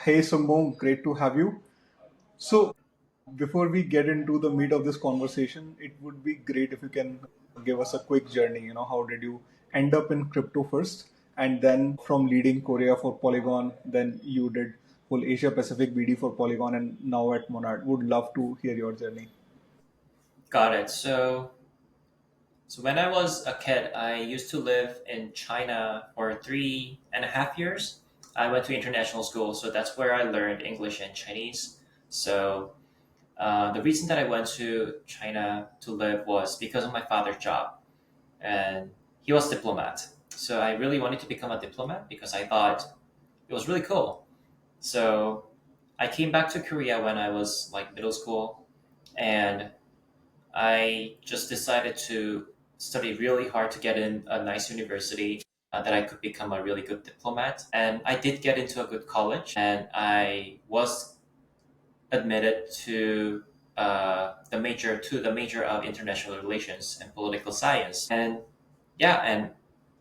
Hey Sungmo, great to have you. So, before we get into the meat of this conversation, it would be great if you can give us a quick journey. How did you end up in crypto first, and then from leading Korea for Polygon, then you did whole Asia Pacific BD for Polygon, and now at Monad. Would love to hear your journey. Got it. So when I was a kid, I used to live in China for 3.5 years. I went to international school, so that's where I learned English and Chinese. So the reason that I went to China to live was because of my father's job, and he was diplomat. So I really wanted to become a diplomat because I thought it was really cool. So I came back to Korea when I was like middle school, and I just decided to study really hard to get in a nice university that I could become a really good diplomat. And I did get into a good college, and I was admitted to the major of international relations and political science. And yeah, and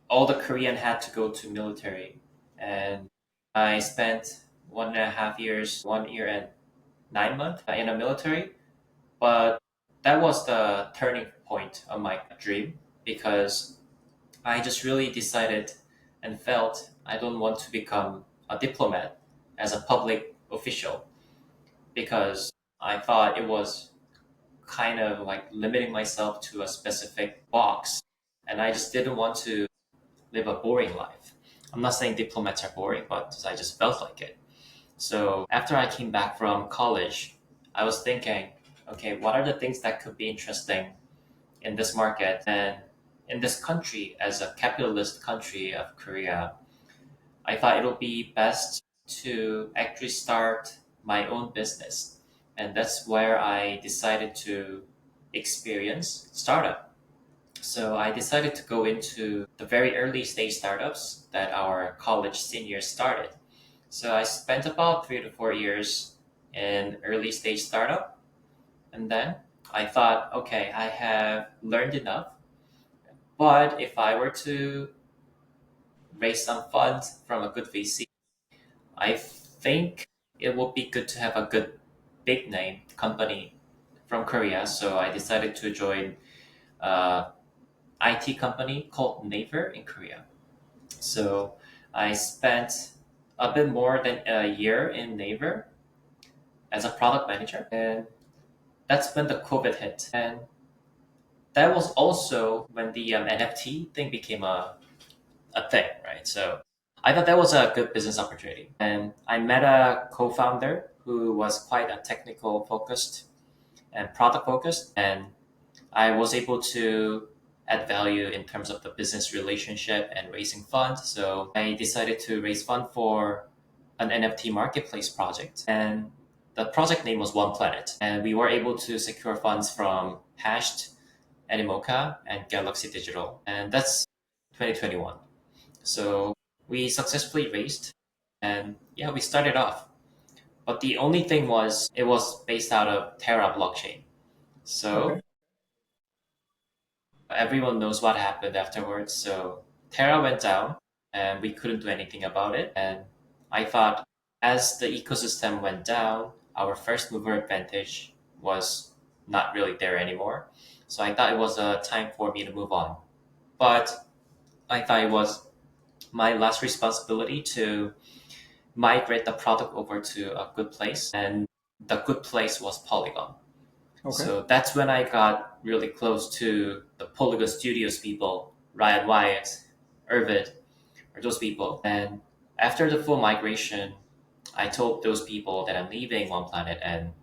all the Korean had to go to military, and I spent 1.5 years, 1 year and 9 months in the military. But that was the turning point of my dream because I just really decided and felt I don't want to become a diplomat as a public official because I thought it was kind of like limiting myself to a specific box. And I just didn't want to live a boring life. I'm not saying diplomats are boring, but I just felt like it. So after I came back from college, I was thinking, okay, what are the things that could be interesting in this market and in this country as a capitalist country of Korea? I thought it'll be best to actually start my own business. And that's where I decided to experience startup. So I decided to go into the very early stage startups that our college seniors started. So I spent about 3 to 4 years in early stage startup, and then I thought, okay, I have learned enough. But if I were to raise some funds from a good VC, I think it would be good to have a good big name company from Korea. So I decided to join a IT company called Naver in Korea. So I spent a bit more than a year in Naver as a product manager, and that's when the COVID hit. And that was also when the NFT thing became a thing, right? So I thought that was a good business opportunity. And I met a co founder who was quite a technical focused and product focused. And I was able to add value in terms of the business relationship and raising funds. So I decided to raise fund for an NFT marketplace project. And the project name was One Planet. And we were able to secure funds from Hashed, Animoca, and Galaxy Digital. And that's 2021. So we successfully raised, and yeah, we started off. But the only thing was it was based out of Terra blockchain. So Okay. everyone knows what happened afterwards. So Terra went down and we couldn't do anything about it. And I thought as the ecosystem went down, our first mover advantage was not really there anymore. So I thought it was a time for me to move on. But I thought it was my last responsibility to migrate the product over to a good place. And the good place was Polygon. Okay. So that's when I got really close to the Polygon Studios people, Ryan Wyatt, Irvid, or those people. And after the full migration, I told those people that I'm leaving One Planet, and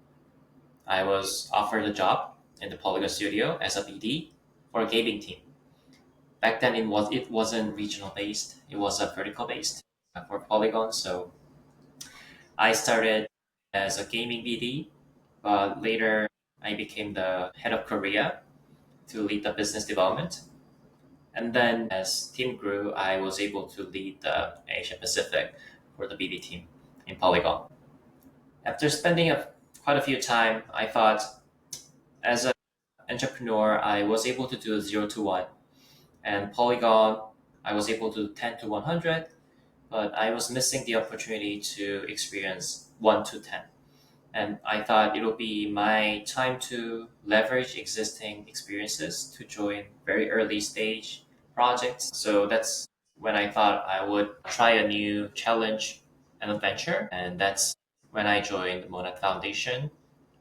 I was offered a job in the Polygon Studio as a BD for a gaming team. Back then, it wasn't regional based; it was a vertical based for Polygon. So I started as a gaming BD, but later I became the head of Korea to lead the business development. And then as team grew, I was able to lead the Asia Pacific for the BD team in Polygon. After spending quite a few time, I thought as an entrepreneur, I was able to do 0 to 1. And Polygon, I was able to do 10 to 100. but I was missing the opportunity to experience 1 to 10. And I thought it would be my time to leverage existing experiences to join very early stage projects. So that's when I thought I would try a new challenge and adventure. And that's when I joined Monad Foundation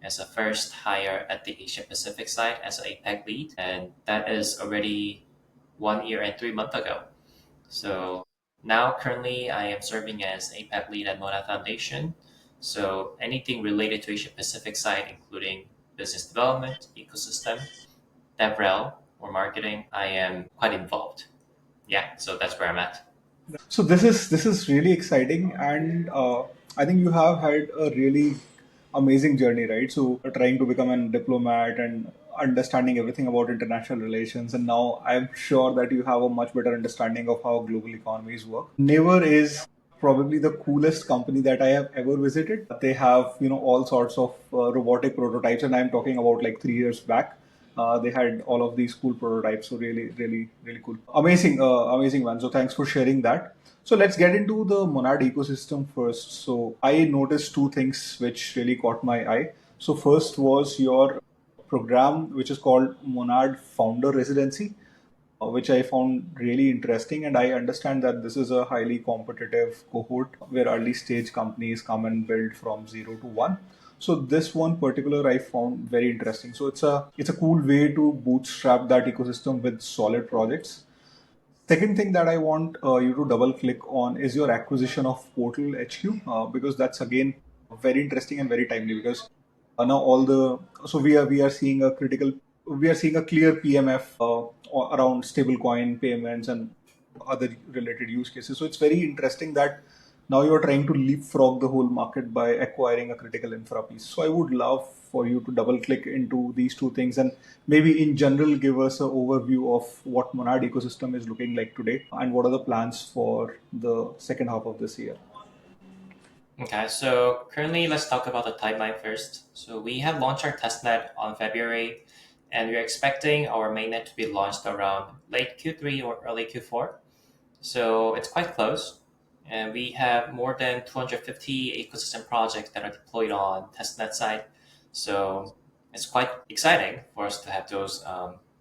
as a first hire at the Asia Pacific side as an APAC lead. And that is already 1 year and 3 months ago. So now currently I am serving as APAC lead at Monad Foundation. So anything related to Asia Pacific side, including business development, ecosystem, DevRel, or marketing, I am quite involved. Yeah, so that's where I'm at. So this is really exciting, and I think you have had a really amazing journey, right? So trying to become a diplomat and understanding everything about international relations, and now I'm sure that you have a much better understanding of how global economies work. Naver is probably the coolest company that I have ever visited. They have all sorts of robotic prototypes, and I'm talking about like 3 years back. They had all of these cool prototypes. So really, really, really cool. Amazing man. So thanks for sharing that. So let's get into the Monad ecosystem first. So I noticed two things which really caught my eye. So first was your program, which is called Monad Founder Residency, which I found really interesting. And I understand that this is a highly competitive cohort where early stage companies come and build from 0 to 1. So this one particular I found very interesting. So it's a cool way to bootstrap that ecosystem with solid projects. Second thing that I want you to double click on is your acquisition of PortalHQ, because that's again very interesting and very timely, because now all the so we are seeing a critical we are seeing a clear PMF around stablecoin payments and other related use cases. So it's very interesting that now you're trying to leapfrog the whole market by acquiring a critical infra piece. So I would love for you to double click into these two things and maybe in general give us an overview of what Monad ecosystem is looking like today and what are the plans for the second half of this year. Okay, so currently let's talk about the timeline first. So we have launched our testnet on February, and we're expecting our mainnet to be launched around late Q3 or early Q4. So it's quite close. And we have more than 250 ecosystem projects that are deployed on testnet side. So it's quite exciting for us to have those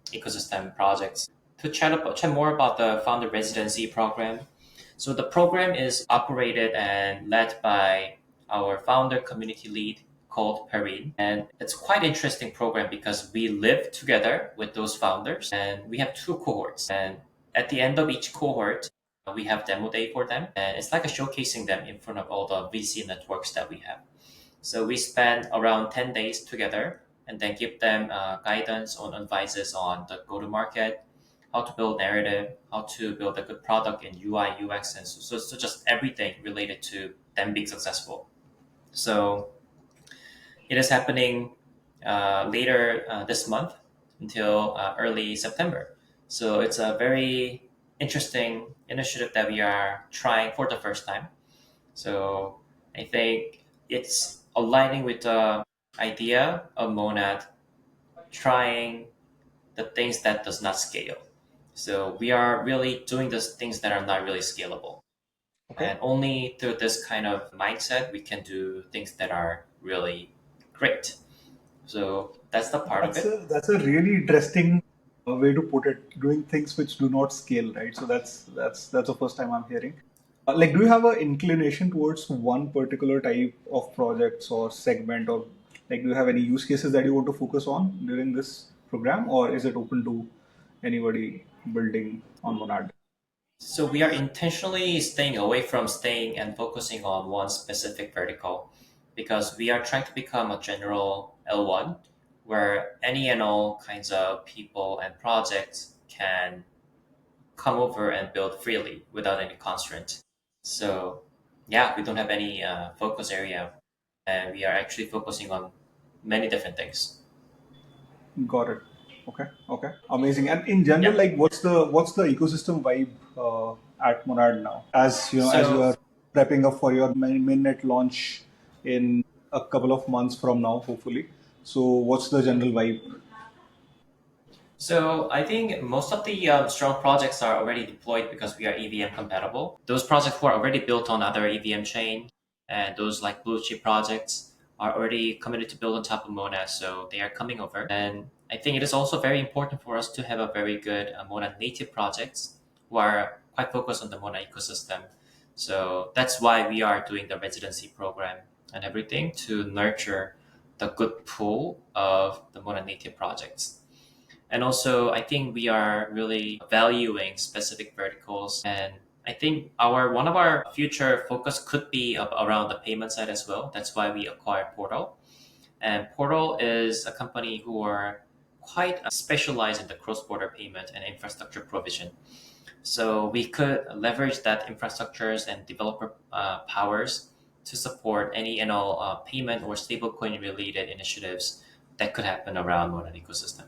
ecosystem projects. To chat more about the founder residency program. So the program is operated and led by our founder community lead called Perrine. And it's quite interesting program because we live together with those founders and we have two cohorts. And at the end of each cohort, we have demo day for them. And it's like a showcasing them in front of all the VC networks that we have. So we spend around 10 days together and then give them guidance on advices on the go-to-market, how to build narrative, how to build a good product in UI, UX, and so just everything related to them being successful. So it is happening later this month until early September. So it's a very interesting initiative that we are trying for the first time. So I think it's aligning with the idea of Monad trying the things that does not scale. So we are really doing those things that are not really scalable. Okay. And only through this kind of mindset we can do things that are really great. So that's the part of it. That's a really interesting way to put it. Doing things which do not scale, right? So that's the first time I'm hearing. Like, do you have an inclination towards one particular type of projects or segment, or like, do you have any use cases that you want to focus on during this program, or is it open to anybody building on Monad? So we are intentionally staying away from staying and focusing on one specific vertical because we are trying to become a general L1 where any and all kinds of people and projects can come over and build freely without any constraint. So yeah, we don't have any focus area and we are actually focusing on many different things. Got it. Okay. Okay. Amazing. And in general, Yeah. like, what's the ecosystem vibe at Monad now? As you So are prepping up for your mainnet launch in a couple of months from now, hopefully. So, what's the general vibe? So I think most of the strong projects are already deployed because we are EVM compatible. Those projects were already built on other EVM chain, and those like blue chip projects are already committed to build on top of Monad, so they are coming over. And I think it is also very important for us to have a very good Monad native projects who are quite focused on the Monad ecosystem. So that's why we are doing the residency program and everything to nurture the good pool of the Monad native projects. And also, I think we are really valuing specific verticals. And I think our one of our future focus could be around the payment side as well. That's why we acquired Portal. And Portal is a company who are quite specialized in the cross-border payment and infrastructure provision. So we could leverage that infrastructures and developer powers to support any and all payment or stablecoin related initiatives that could happen around Monad ecosystem.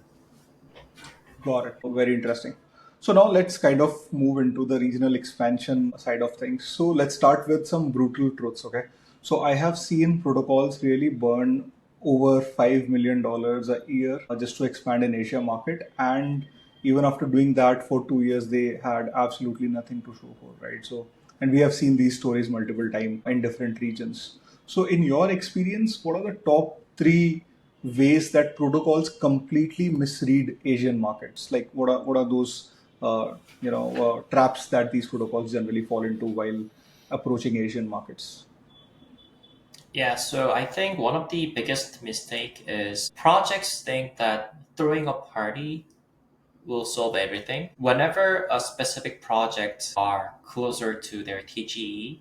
Got it. Very interesting. So now let's kind of move into the regional expansion side of things. So let's start with some brutal truths, okay? So I have seen protocols really burn over $5 million a year just to expand in Asia market, and even after doing that for 2 years, they had absolutely nothing to show for, right? So, and we have seen these stories multiple times in different regions. So, in your experience, what are the top three ways that protocols completely misread Asian markets? Like, what are those traps that these protocols generally fall into while approaching Asian markets? Yeah, so I think one of the biggest mistake is projects think that throwing a party will solve everything. Whenever a specific project are closer to their TGE,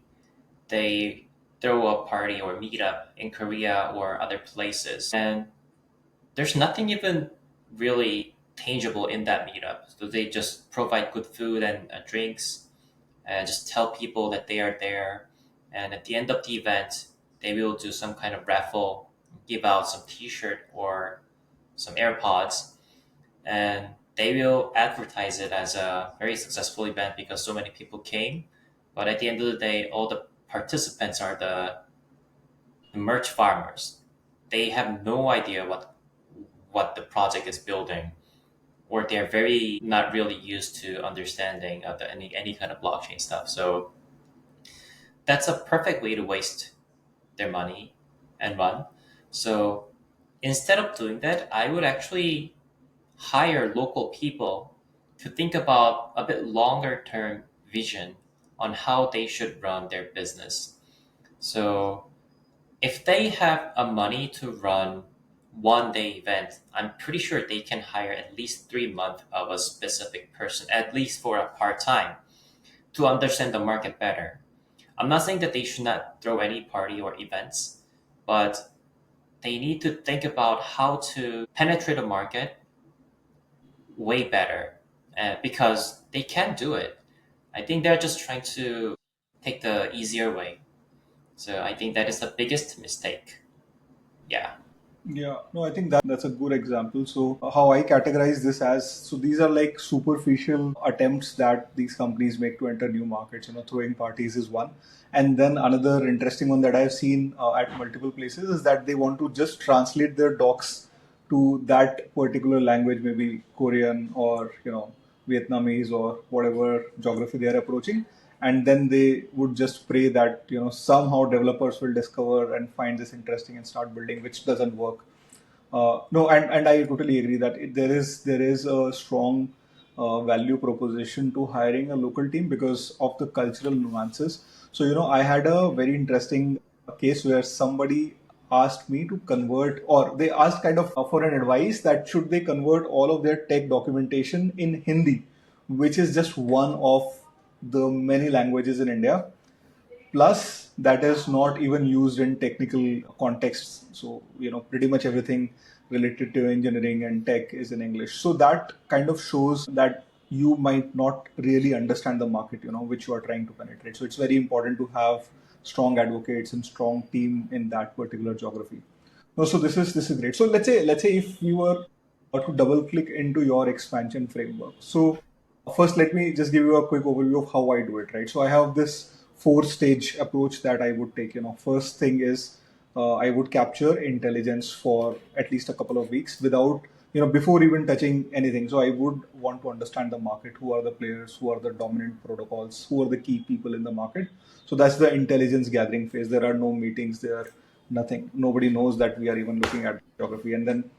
they throw a party or meetup in Korea or other places. And there's nothing even really tangible in that meetup. So they just provide good food and drinks and just tell people that they are there. And at the end of the event, they will do some kind of raffle, give out some T-shirt or some AirPods, and they will advertise it as a very successful event because so many people came. But at the end of the day, all the participants are the merch farmers. They have no idea what the project is building, or they're very not really used to understanding of any kind of blockchain stuff. So that's a perfect way to waste their money and run. So instead of doing that, I would actually hire local people to think about a bit longer term vision on how they should run their business. So if they have a money to run 1 day event, I'm pretty sure they can hire at least 3 months of a specific person, at least for a part time, to understand the market better. I'm not saying that they should not throw any party or events, but they need to think about how to penetrate a market way better because they can do it. I think they're just trying to take the easier way. So I think that is the biggest mistake. Yeah. Yeah, no, I think that's a good example. So, how I categorize this as, so these are like superficial attempts that these companies make to enter new markets. Throwing parties is one. And then another interesting one that I've seen at multiple places is that they want to just translate their docs to that particular language, maybe Korean or, Vietnamese or whatever geography they are approaching, and then they would just pray that somehow developers will discover and find this interesting and start building, which doesn't work. No, and I totally agree that there is a strong value proposition to hiring a local team because of the cultural nuances. So I had a very interesting case where somebody asked me to convert, or they asked kind of for an advice that should they convert all of their tech documentation in Hindi, which is just one of the many languages in India. Plus, that is not even used in technical contexts. So, pretty much everything related to engineering and tech is in English. So, that kind of shows that you might not really understand the market, which you are trying to penetrate. So, it's very important to have strong advocates and strong team in that particular geography. No, so this is great. So let's say if we were to double click into your expansion framework. So first, let me just give you a quick overview of how I do it. Right. So I have this four-stage approach that I would take. First thing is I would capture intelligence for at least a couple of weeks without before even touching anything. So I would want to understand the market, who are the players, who are the dominant protocols, who are the key people in the market. So that's the intelligence gathering phase. There are no meetings there, nothing. Nobody knows that we are even looking at geography. And then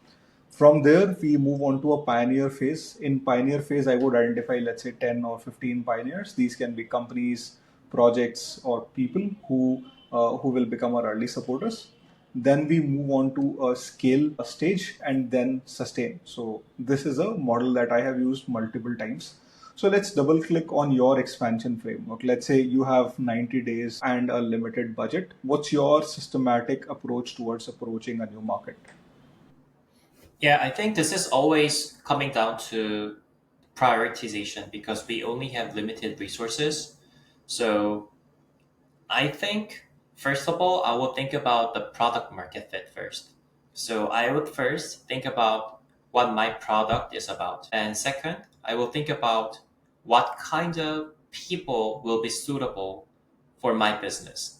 from there, we move on to a pioneer phase. In pioneer phase, I would identify, let's say, 10 or 15 pioneers. These can be companies, projects, or people who will become our early supporters. Then we move on to a scale stage and then sustain. So this is a model that I have used multiple times. So let's double click on your expansion framework. Let's say you have 90 days and a limited budget. What's your systematic approach towards approaching a new market? Yeah, I think this is always coming down to prioritization because we only have limited resources. So I think, first of all, I will think about the product market fit first. So I would first think about what my product is about. And second, I will think about what kind of people will be suitable for my business,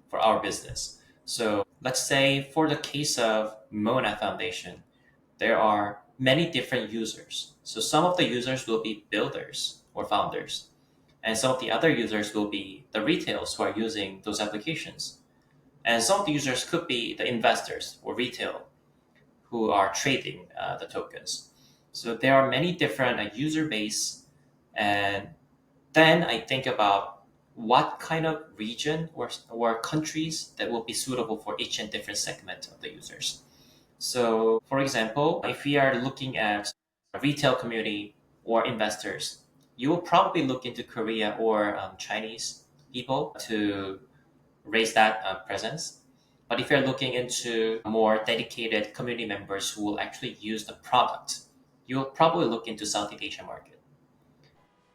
for our business. So let's say for the case of Mona Foundation, there are many different users. So some of the users will be builders or founders, and some of the other users will be the retails who are using those applications. And some of the users could be the investors or retail who are trading the tokens. So there are many different user base. And then I think about what kind of region or countries that will be suitable for each and different segment of the users. So, for example, if we are looking at a retail community or investors, you will probably look into Korea or Chinese people to raise that presence. But if you're looking into more dedicated community members who will actually use the product, you'll probably look into Southeast Asia market.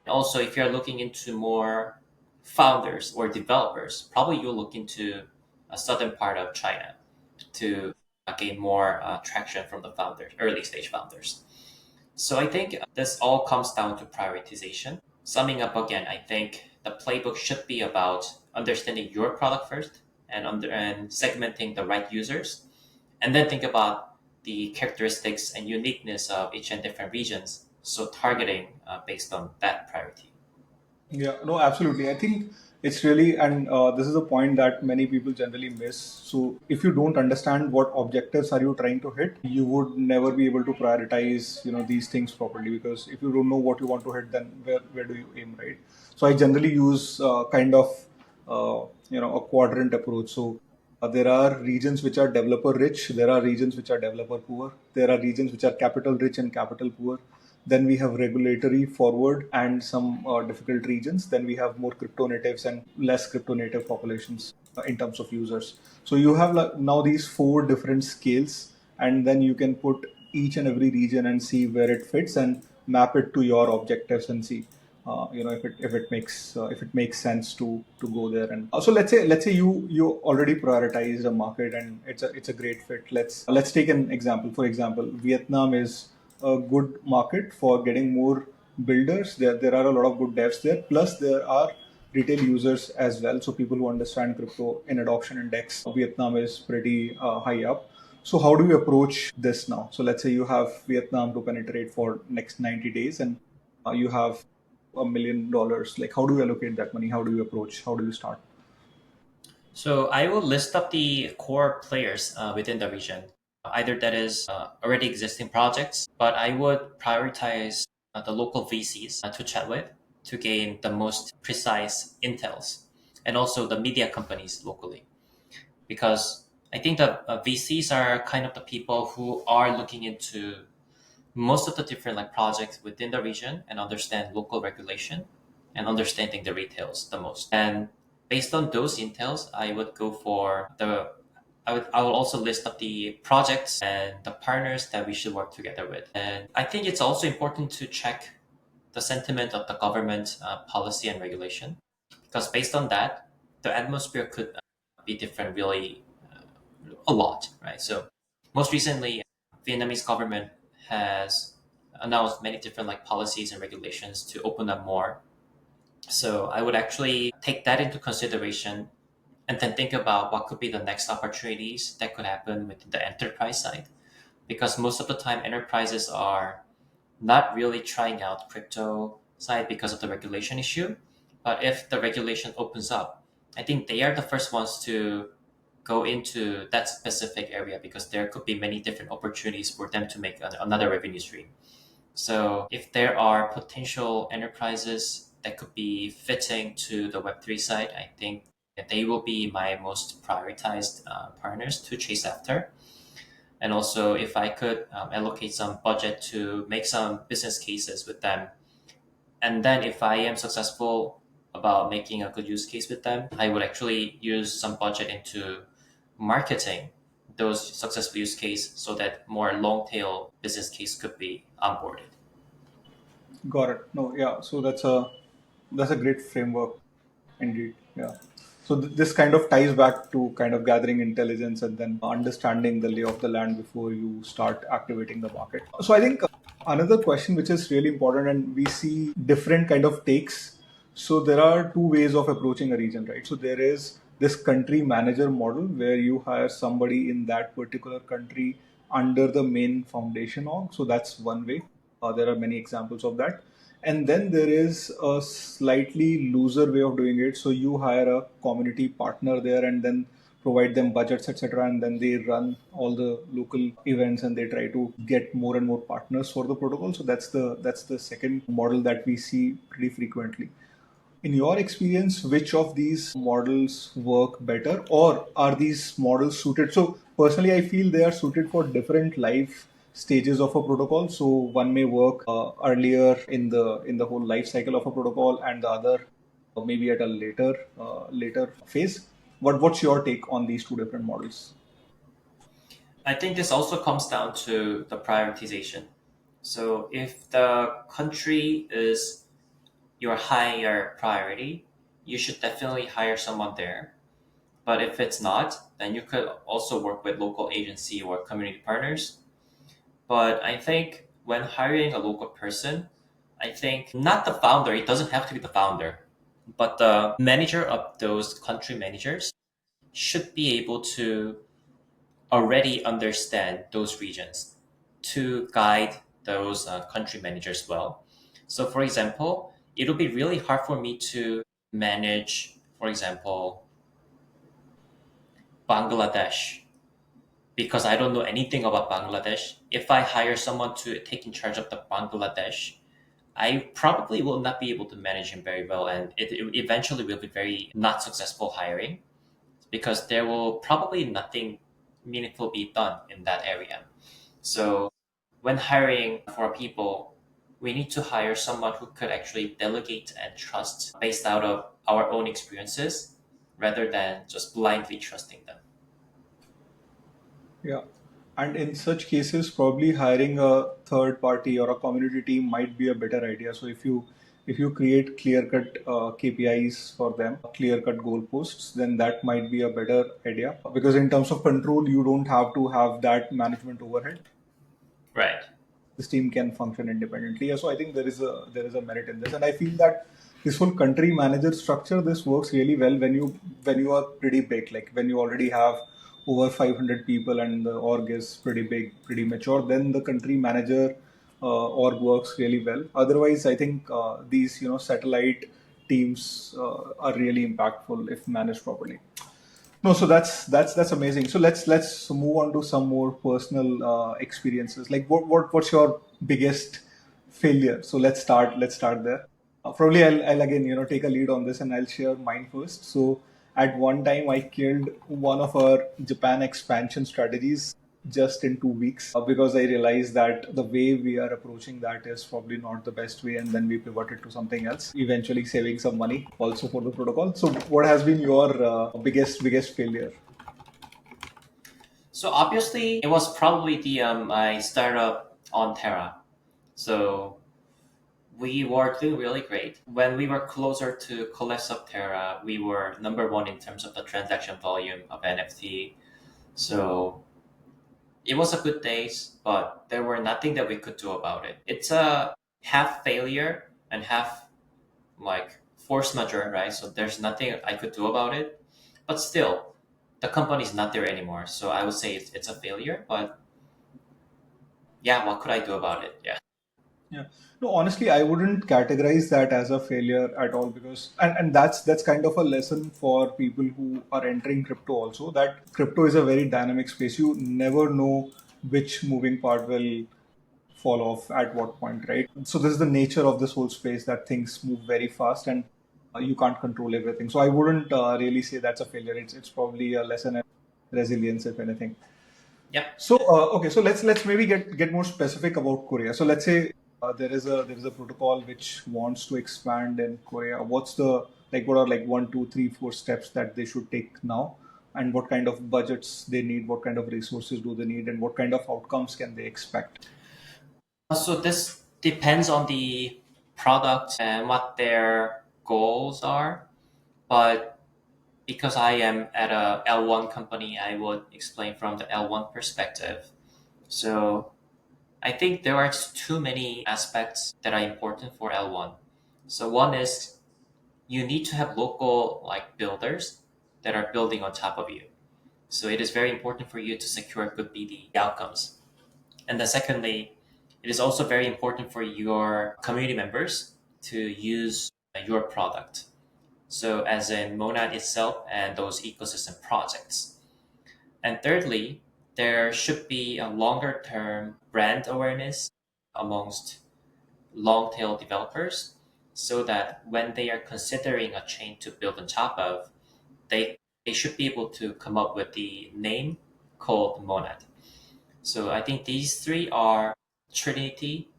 Also, if you're looking into more founders or developers, probably you'll look into a southern part of China to gain more traction from the founders, early stage founders. So I think this all comes down to prioritization. Summing up again, I think the playbook should be about understanding your product first and segmenting the right users, and then think about the characteristics and uniqueness of each and different regions. So targeting based on that priority. Yeah, no, absolutely. I think it's really, and this is a point that many people generally miss. So, if you don't understand what objectives are you trying to hit, you would never be able to prioritize, these things properly. Because if you don't know what you want to hit, then where do you aim, right? So, I generally use kind of, a quadrant approach. So, there are regions which are developer rich. There are regions which are developer poor. There are regions which are capital rich and capital poor. Then we have regulatory forward and some difficult regions. Then we have more crypto natives and less crypto native populations in terms of users. So you have now these four different scales, and then you can put each and every region and see where it fits and map it to your objectives and see if it makes sense to go there. And also, let's say you already prioritized a market and it's a great fit. Let's take an example. For example, Vietnam is a good market for getting more builders. There are a lot of good devs there. Plus, there are retail users as well. So people who understand crypto in adoption index, Vietnam is pretty high up. So how do you approach this now? So let's say you have Vietnam to penetrate for next 90 days, and you have $1 million. Like, how do you allocate that money? How do you approach? How do you start? So I will list up the core players within the region. Either that is already existing projects, but I would prioritize the local VCs to chat with to gain the most precise intels, and also the media companies locally. Because I think the VCs are kind of the people who are looking into most of the different like projects within the region and understand local regulation and understanding the retails the most. And based on those intels, I would go for the I will also list up the projects and the partners that we should work together with. And I think it's also important to check the sentiment of the government policy and regulation, because based on that, the atmosphere could be different really a lot, right? So most recently, Vietnamese government has announced many different like policies and regulations to open up more. So I would actually take that into consideration and then think about what could be the next opportunities that could happen within the enterprise side. because most of the time enterprises are not really trying out crypto side because of the regulation issue. But if the regulation opens up, I think they are the first ones to go into that specific area because there could be many different opportunities for them to make another revenue stream. So if there are potential enterprises that could be fitting to the Web3 side, I think that they will be my most prioritized partners to chase after. And also, if I could allocate some budget to make some business cases with them, and then if I am successful about making a good use case with them, I would actually use some budget into marketing those successful use case so that more long tail business case could be onboarded. Got it. No, yeah. So that's a great framework indeed. Yeah. So this kind of ties back to kind of gathering intelligence and then understanding the lay of the land before you start activating the market. So I think another question which is really important, and we see different kind of takes. So there are two ways of approaching a region, right? So there is this country manager model where you hire somebody in that particular country under the main foundation org. So that's one way. There are many examples of that. And then there is a slightly looser way of doing it. So you hire a community partner there and then provide them budgets, etc. And then they run all the local events and they try to get more and more partners for the protocol. So that's the second model that we see pretty frequently. In your experience, which of these models work better, or are these models suited? So personally, I feel they are suited for different life stages of a protocol. So one may work earlier in the whole life cycle of a protocol, and the other maybe at a later phase. What's your take on these two different models? I think this also comes down to the prioritization. So if the country is your higher priority, you should definitely hire someone there. But if it's not, then you could also work with local agency or community partners. But I think when hiring a local person, I think not the founder, it doesn't have to be the founder, but the manager of those country managers should be able to already understand those regions to guide those country managers well. So, for example, it'll be really hard for me to manage, for example, Bangladesh because I don't know anything about Bangladesh. If I hire someone to take in charge of the Bangladesh, I probably will not be able to manage him very well, and it eventually will be very not successful hiring because there will probably nothing meaningful be done in that area. So when hiring for people, we need to hire someone who could actually delegate and trust based out of our own experiences rather than just blindly trusting them. Yeah. And in such cases, probably hiring a third party or a community team might be a better idea. So if you create clear-cut KPIs for them, clear-cut goalposts, then that might be a better idea. Because in terms of control, you don't have to have that management overhead. Right. This team can function independently. Yeah, so I think there is a merit in this, and I feel that this whole country manager structure, this works really well when you are pretty big, like when you already have over 500 people and the org is pretty big, pretty mature. Then the country manager org works really well. Otherwise, I think these satellite teams are really impactful if managed properly. No, so that's amazing. So let's move on to some more personal experiences. Like what's your biggest failure? So let's start there. Probably I'll again take a lead on this and I'll share mine first. So at one time I killed one of our Japan expansion strategies just in 2 weeks because I realized that the way we are approaching that is probably not the best way, and then we pivoted to something else, eventually saving some money also for the protocol. So, what has been your biggest failure? So obviously, it was probably the my startup on Terra. So we were doing really great. When we were closer to collapse of Terra, we were number one in terms of the transaction volume of NFT. So it was a good days, but there were nothing that we could do about it. It's a half failure and half like force majeure, right? So there's nothing I could do about it. But still, the company's not there anymore. So I would say it's a failure, but yeah, what could I do about it? Yeah. Yeah. No, honestly, I wouldn't categorize that as a failure at all because and that's kind of a lesson for people who are entering crypto also, that crypto is a very dynamic space. You never know which moving part will fall off at what point, right? So this is the nature of this whole space, that things move very fast and you can't control everything. So I wouldn't really say that's a failure. It's probably a lesson in resilience, if anything. Yep. So okay, so let's maybe get more specific about Korea. So let's say there is a protocol which wants to expand in Korea. What's the like? What are like one, two, three, four steps that they should take now, and what kind of budgets they need? What kind of resources do they need, and what kind of outcomes can they expect? So this depends on the product and what their goals are. But because I am at a L1 company, I would explain from the L1 perspective. So I think there are too many aspects that are important for L1. So one is you need to have local like builders that are building on top of you. So it is very important for you to secure good BD outcomes. And then secondly, it is also very important for your community members to use your product. So as in Monad itself and those ecosystem projects. And thirdly, there should be a longer term brand awareness amongst long tail developers so that when they are considering a chain to build on top of, they, they should be able to come up with the name called Monad. So I think these three are trinity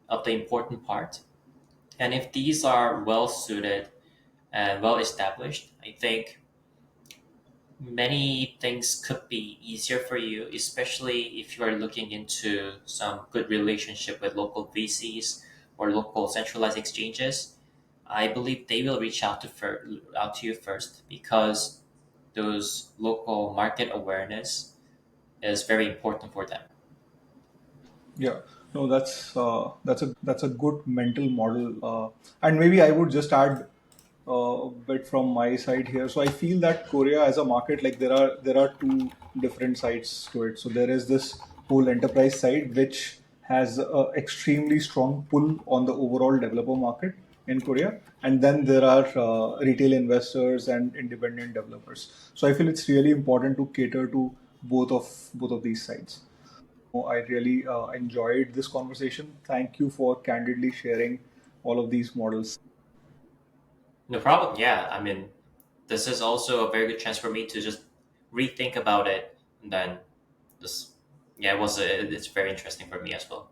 of the important part. And if these are well suited and well established, I think many things could be easier for you, especially if you are looking into some good relationship with local VCs or local centralized exchanges. I believe they will reach out to you first because those local market awareness is very important for them. Yeah, no, that's a good mental model, and maybe I would just add a bit from my side here. So I feel that Korea as a market, like there are two different sides to it. So there is this whole enterprise side which has a extremely strong pull on the overall developer market in Korea, and then there are retail investors and independent developers. So I feel it's really important to cater to both of these sides. I really enjoyed this conversation. Thank you for candidly sharing all of these models. No problem. Yeah, I mean, this is also a very good chance for me to just rethink about it, and then just yeah, it's very interesting for me as well.